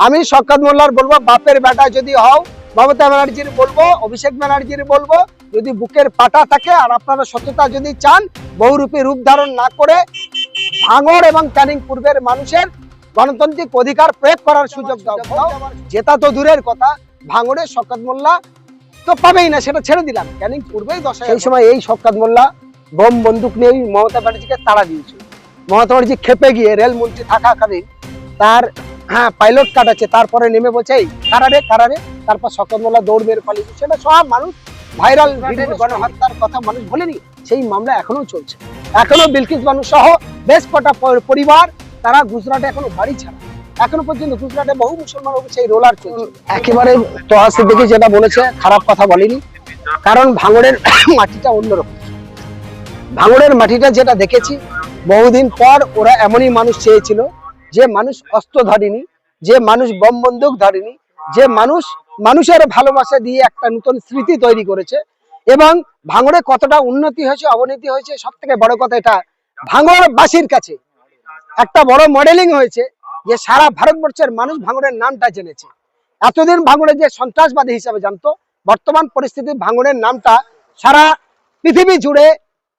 আমি শওকত মোল্লার বলবো, বাপের বেটা যদি হও, মমতা ব্যানার্জির বলবো, অভিষেক ব্যানার্জির বলবো, যদি বুকের পাটা থাকে আর আপনারা সত্যতা যদি চান, বহুরূপী রূপ ধারণ না করে ভাঙড় এবং ক্যানিং পূর্বের মানুষের গণতান্ত্রিক অধিকার প্রয়োগ করার সুযোগ দাও। জেতা তো দূরের কথা, ভাঙড়ে শওকত মোল্লা তো পাবেই না, সেটা ছেড়ে দিলাম। ক্যানিং পূর্বেই সেই সময় এই শওকত মোল্লা বোম বন্দুক নিয়ে মমতা ব্যানার্জিকে তাড়া দিয়েছিল। মমতা ব্যানার্জি খেপে গিয়ে রেলমন্ত্রী থাকাকালীন তার পাইলট কাটাচ্ছে, তারপরে নেমে বলছে এই কারারে কারারে, তারপর শওকত মোল্লা দৌড় মেরে পালিয়েছে। সেটা সব মানুষ ভাইরাল গণহত্যার কথা মানুষ ভোলেনি, সেই মামলা এখনো চলছে। এখনো বিলকিস বানু সহ বেশ কটা পরিবার তারা গুজরাটে এখনো বাড়ি ছাড়া, এখনো পর্যন্ত গুজরাটে বহু মুসলমান সেই রোলার চলছে। একেবারে তোহা সিদ্দিকী যেটা বলেছে খারাপ কথা বলেনি, কারণ ভাঙড়ের মাটিটা অন্যরকম। ভাঙড়ের মাটিটা যেটা দেখেছি, বহুদিন পর ওরা এমনই মানুষ চেয়েছিল যে মানুষ অস্ত্র ধরেনি, যে মানুষ বম বন্দুক ধরেনি, যে মানুষ মানুষের ভালোবাসা দিয়ে একটা নতুন স্মৃতি তৈরি করেছে। এবং ভাঙড়ে কতটা উন্নতি হয়েছে অবনতি হয়েছে, সব থেকে বড় কথা এটা ভাঙড়বাসীর কাছে একটা বড় মডেলিং হয়েছে যে সারা ভারতবর্ষের মানুষ ভাঙড়ের নামটা জেনেছে। এতদিন ভাঙড়ে যে সন্ত্রাসবাদী হিসাবে জানতো, বর্তমান পরিস্থিতি ভাঙড়ের নামটা সারা পৃথিবী জুড়ে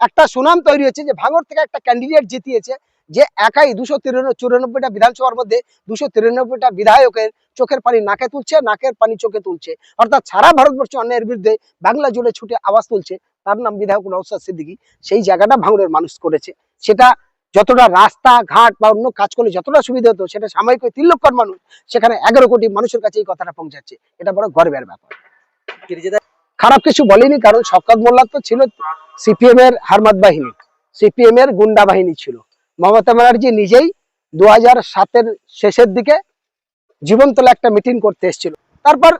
একটা সুনাম তৈরি হয়েছে যে ভাঙড় থেকে একটা ক্যান্ডিডেট জিতিয়েছে, যে একাই 294টা বিধানসভার মধ্যে 293টা বিধায়কের চোখের পানি নাকে তুলছে, নাকের পানি চোখে তুলছে। অর্থাৎ সারা ভারতবর্ষ অন্যায়ের বিরুদ্ধে বাংলা জুড়ে ছুটে আওয়াজ তুলছে, তার নাম বিধায়ক নওশাদ সিদ্দিকী। সেই জায়গাটা ভাঙড়ের মানুষ করেছে। সেটা যতটা রাস্তা ঘাট বা অন্য কাজ করলে যতটা সুবিধা হতো, সেটা সাময়িক 3 লক্ষ মানুষ, সেখানে 11 কোটি মানুষের কাছে এই কথাটা পৌঁছাচ্ছে। এটা বড় গর্বের ব্যাপার। খারাপ কিছু বলিনি, কারণ শওকত মোল্লা তো ছিল সিপিএম এর হারমাত বাহিনী, সিপিএম এর গুন্ডা বাহিনী ছিল। মমতা ব্যানার্জি নিজেই 2007-এর শেষের দিকে জীবনতলা একটা মিটিং করতে এসেছিল। তারপর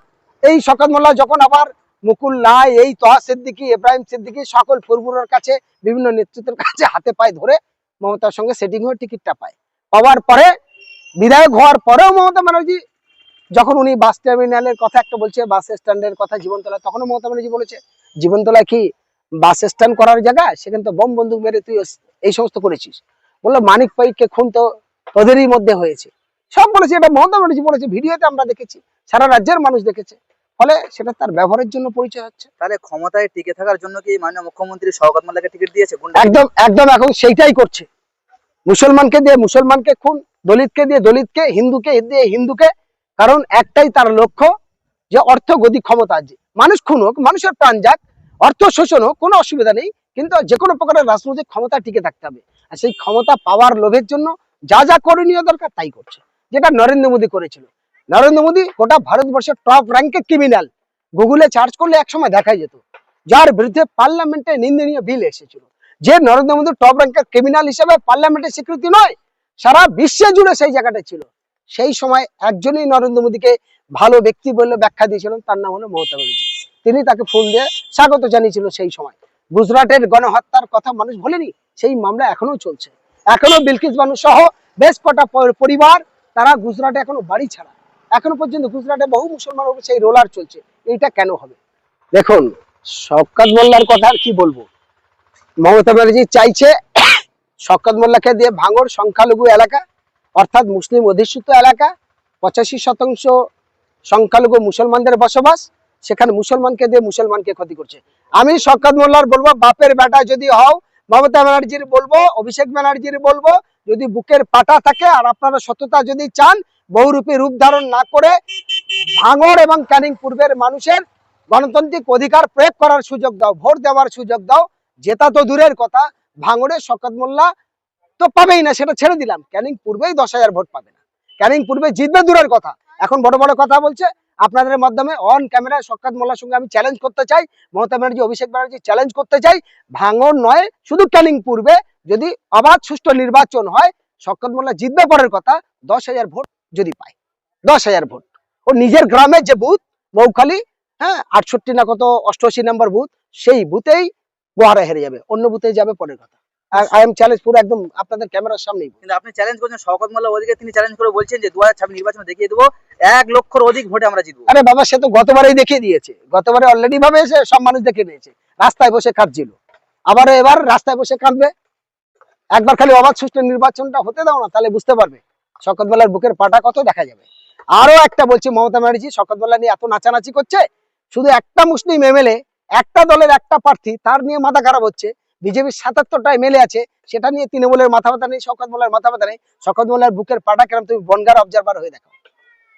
এই শওকত মোল্লা যখন আবার মুকুল লাই, এই তোহা সিদ্দিকী, ইব্রাহিম সিদ্দিকী সকল ফুরফুরার কাছে, বিভিন্ন নেতৃত্বের কাছে হাতে পায়ে ধরে মমতার সঙ্গে সেটিং হয়ে টিকিটটা পায়। পাওয়ার পরে বিধায়ক হওয়ার পরেও মমতা ব্যানার্জি যখন উনি বাস টার্মিনালের কথা একটা বলছে, বাস স্ট্যান্ডের কথা জীবনতলা, তখনও মমতা ব্যানার্জি বলেছে জীবনতলা কি বাস স্ট্যান্ড করার জায়গা, সেখানে তো বোম বন্দুক মেরে তুই এই সমস্ত করেছিস। বললো মানিক পাইককে খুন তো ওদেরই মধ্যে হয়েছে, সব বলেছে। এটা মমতা ব্যানার্জি বলেছে, ভিডিওতে আমরা দেখেছি, সারা রাজ্যের মানুষ দেখেছে। ফলে সেটা তার ব্যবহারের জন্য পরিচয় হচ্ছে। তাহলে ক্ষমতায় টিকে থাকার জন্য কি মাননীয় মুখ্যমন্ত্রী শওকত মোল্লাকে টিকিট দিয়েছে? একদম একদম এখন সেইটাই করছে। মুসলমানকে দিয়ে মুসলমানকে খুন, দলিতকে দিয়ে দলিতকে, হিন্দুকে দিয়ে হিন্দুকে। কারণ একটাই তার লক্ষ্য, যে অর্থ গদি ক্ষমতা, যে মানুষ খুন হোক, মানুষের প্রাণ যাক, অর্থ শোষণ হোক, কোনো অসুবিধা নেই, কিন্তু যে কোনো প্রকারের রাজনৈতিক ক্ষমতা টিকে থাকতে হবে। আর সেই ক্ষমতা পাওয়ার লোভের জন্য যা যা করণীয় দরকার তাই করছে, যেটা নরেন্দ্র মোদী করেছিল। নরেন্দ্র মোদী গোটা ভারতবর্ষের টপ র্যাঙ্কের ক্রিমিনাল, গুগলে সার্চ করলে একসময় দেখা যেত, যার বিরুদ্ধে পার্লামেন্টে নিন্দনীয় বিল এসেছিল। যে নরেন্দ্র মোদী টপ র্যাঙ্কের ক্রিমিনাল হিসেবে পার্লামেন্টের স্বীকৃতি নয়, সারা বিশ্বে জুড়ে সেই জায়গাটা ছিল। সেই সময় একজনই নরেন্দ্র মোদীকে ভালো ব্যক্তি বলে ব্যাখ্যা দিয়েছিলেন, তার নাম হলো মমতা ব্যানার্জি। তিনি তাকে ফোন দিয়ে স্বাগত জানিয়েছিল। সেই সময় গুজরাটের গণহত্যার কথা মানুষ ভোলেনি, সেই মামলা এখনো চলছে। এখনো বিলকিস বানু সহ বেশ কটা পরিবার তারা গুজরাটে এখনো বাড়ি ছাড়া, এখনো পর্যন্ত গুজরাটে বহু মুসলমান সেই রোলার চলছে। এইটা কেন হবে? দেখুন, শওকত মোল্লার কথা আর কি বলবো। মমতা ব্যানার্জি চাইছে শওকত মোল্লাকে দিয়ে ভাঙড় সংখ্যালঘু এলাকা, অর্থাৎ মুসলিম অধ্যুষিত এলাকা, 85% সংখ্যালঘু মুসলমানদের বসবাস, সেখানে মুসলমানকে দিয়ে মুসলমানকে ক্ষতি করছে। আমি শওকত মোল্লার বলবো, বাপের বেটা যদি হও, মমতা ব্যানার্জির বলবো, অভিষেক ব্যানার্জির বলবো, যদি বুকের পাটা থাকে আর আপনারা সত্যতা যদি চান, বহুরূপী রূপ ধারণ না করে ভাঙড় এবং ক্যানিং পূর্বের মানুষের গণতান্ত্রিক অধিকার প্রয়োগ করার সুযোগ দাও, ভোট দেওয়ার সুযোগ দাও। জেতা তো দূরের কথা, ভাঙড়ে শওকত মোল্লা তো পাবেই না, সেটা ছেড়ে দিলাম। ক্যানিং পূর্বেই 10,000 ভোট পাবে না, ক্যানিং পূর্বে জিতবে দূরের কথা। এখন বড় বড় কথা বলছে। আপনাদের মাধ্যমে অন ক্যামেরায় শওকত মোল্লার সঙ্গে আমি চ্যালেঞ্জ করতে চাই, মমতা ব্যানার্জি, অভিষেক ব্যানার্জি চ্যালেঞ্জ করতে চাই, ভাঙড় নয় শুধু ক্যানিং পূর্বে যদি অবাধ সুষ্ঠু নির্বাচন হয়, শওকত মোল্লা জিতবে পরের কথা, 10,000 ভোট যদি পায়, 10,000 ভোট। ও নিজের গ্রামের যে বুথ মৌখালী, 68 না কত 88 নম্বর বুথ, সেই বুথেই গোহারা হেরে যাবে, অন্য বুথে যাবে পরের কথা। আই এম চ্যালেঞ্জ পুরো একদম আপনাদের ক্যামেরার সামনেই। কিন্তু আপনি চ্যালেঞ্জ করছেন শওকত মোল্লা, ওদিকে তিনি চ্যালেঞ্জ করে বলছেন যে 2026 নির্বাচনে দেখিয়ে দেবো 1 লক্ষর অধিক ভোটে আমরা জিতবো। আরে বাবা, সে তো গতবারেই দেখিয়ে দিয়েছে, গতবারে অলরেডি ভাবে এসে সব মানুষ দেখে নিয়েছে, রাস্তায় বসে কাঁদছিল। আবার এবার রাস্তায় বসে কাঁদবে। একবার খালি অবাধ সুষ্ঠু নির্বাচনটা হতে দাও না, তাহলে বুঝতে পারবে শওকত মোল্লার বুকের পাটা কত দেখা যাবে। আরো একটা বলছি, মমতা ব্যানার্জি শওকত মোল্লা নিয়ে এত নাচানাচি করছে, শুধু একটা মুসলিম এমএলএ, একটা দলের একটা প্রার্থী, তার নিয়ে মাথা খারাপ হচ্ছে। বিজেপির ৭৭টা এমএলএ আছে, সেটা নিয়ে তৃণমূলের মাথা ব্যথা নেই, শওকত মোল্লার মাথা ব্যথা নেই। শওকত মোল্লার বুকের পাটা কেন, তুমি বনগার অবজারভার হয়ে দেখো,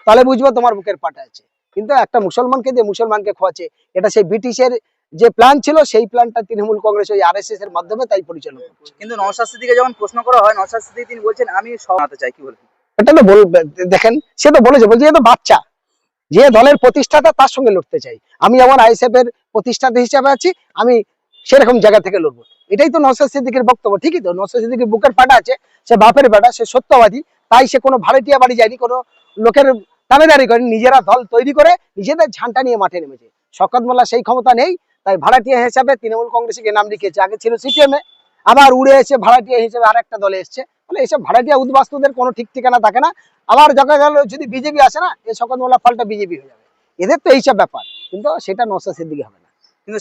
তাহলে বুঝবো তোমার বুকের পাটা আছে। কিন্তু একটা মুসলমানকে দিয়ে মুসলমানকে খোয়াচ্ছে, এটা সেই ব্রিটিশের যে প্ল্যান ছিল, সেই প্ল্যানটা তৃণমূল কংগ্রেস ওই আরএসএস এর মাধ্যমে তাই পরিচালনা করছে। কিন্তু নওশাদ সিদ্দিকীকে যখন প্রশ্ন করা হয়, নওশাদ সিদ্দিকী তিনি বলছেন আমি সব বানাতে চাই, কি বলবেন? এটা তো দেখেন, সে তো বলেছে এ তো বাচ্চা, যে দলের প্রতিষ্ঠাতা তার সঙ্গে লড়তে চাই। আমি যেমন আইএসএফ এর প্রতিষ্ঠাতা হিসেবে আছি, আমি সেরকম জায়গা থেকে লড়বো। এটাই তো নওশাদ সিদ্দিকীর বক্তব্য, ঠিকই তো। নওশাদ সিদ্দিকীর বুকের পাটা আছে, সে বাপের বেটা, সে সত্যবাদী, তাই সে কোনো ভাড়াটিয়া বাড়ি যায়নি, কোনো লোকের দামেদারি করেনি, নিজেরা দল তৈরি করে নিজেদের ঝান্ডা নিয়ে মাঠে নেমেছে। শওকত মোল্লা সেই ক্ষমতা নেই, তাই ভাড়াটিয়া হিসাবে তৃণমূল কংগ্রেসকে নাম লিখিয়েছে। আগে ছিল সিপিএম এ, আবার উড়ে এসে ভাড়াটিয়া হিসেবে আর একটা দলে এসছে। মানে এইসব ভাড়াটিয়া উদ্বাস্তুদের কোনো ঠিক ঠিকানা থাকে না। আবার দেখা গেল যদি বিজেপি আসে না, এই শওকত মোল্লা পাল্টা বিজেপি হয়ে যাবে। এদের তো এইসব ব্যাপার, কিন্তু সেটা নওশাদ সিদ্দিকী হবে না। কিন্তু